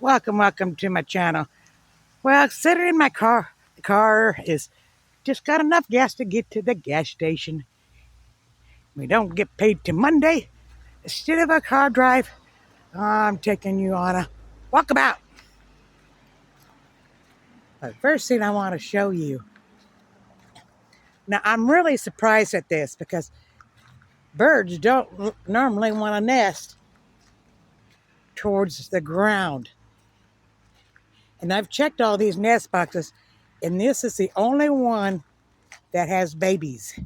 Welcome to my channel. Well, sitting in my car, the car is just got enough gas to get to the gas station. We don't get paid till Monday. Instead of a car drive, I'm taking you on a walkabout. The first thing I want to show you. Now, I'm really surprised at this because birds don't normally want to nest towards the ground. And I've checked all these nest boxes, and this is the only one that has babies.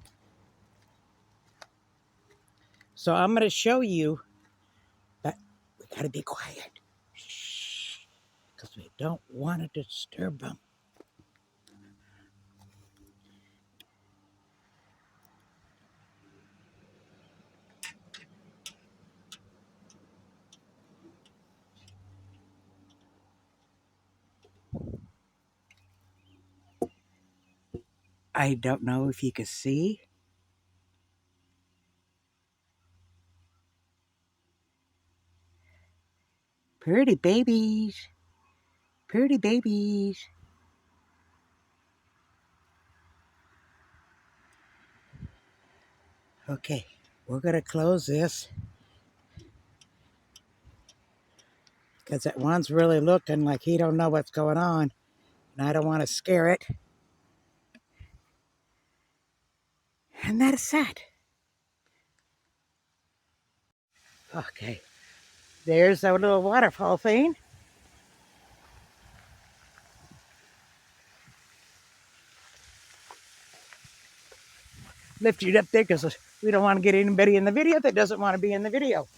So I'm going to show you, but we got to be quiet. Shh, because we don't want to disturb them. I don't know if you can see. Pretty babies. Pretty babies. Okay, we're going to close this because that one's really looking like he don't know what's going on, and I don't want to scare it. And that is that. Okay, there's our little waterfall thing. Lift you up there because we don't want to get anybody in the video that doesn't want to be in the video.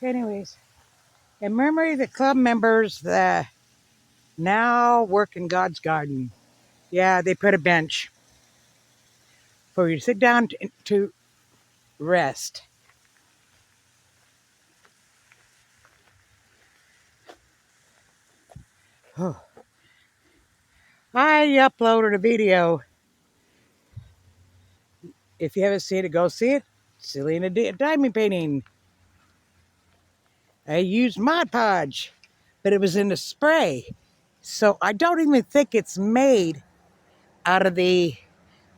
Anyways, in memory of the club members that now work in God's garden. Yeah, they put a bench for you to sit down to rest. Oh. I uploaded a video. If you haven't seen it, go see it. Selena diamond painting. I used Mod Podge, but it was in the spray. So I don't even think it's made out of the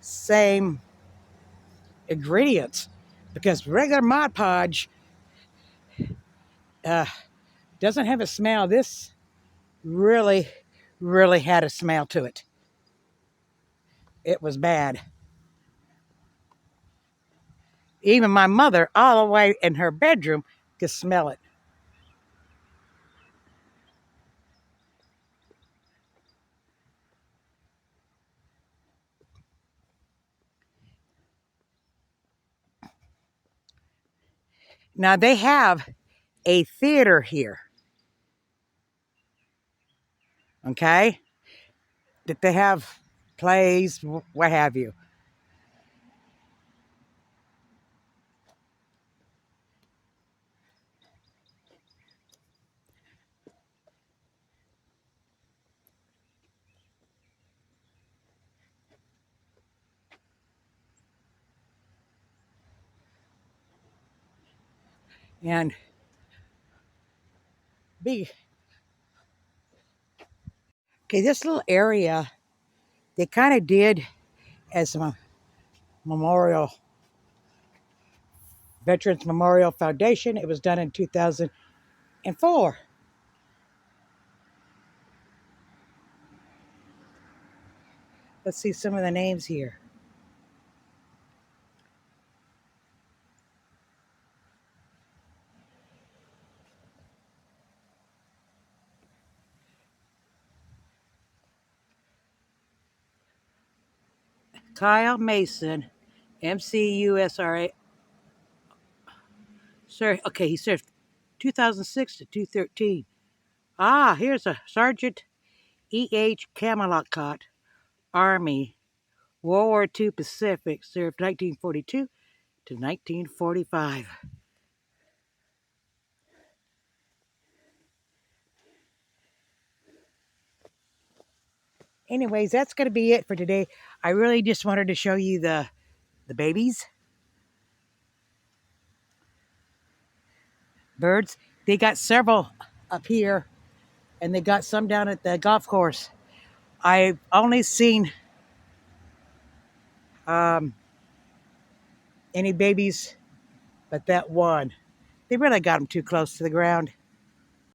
same ingredients because regular Mod Podge doesn't have a smell. This really, really had a smell to it. It was bad. Even my mother, all the way in her bedroom, could smell it. Now they have a theater here, okay? That they have plays, what have you. And be okay, this little area they kind of did as a memorial, Veterans Memorial Foundation. It was done in 2004. Let's see some of the names here. Kyle Mason, MCUSRA. Sir, okay, he served 2006 to 2013. Ah, here's a Sergeant E.H. Camelot, Army, World War II Pacific, served 1942 to 1945. Anyways, that's going to be it for today. I really just wanted to show you the babies, birds. They got several up here, and they got some down at the golf course. I've only seen um, any babies but that one. They really got them too close to the ground.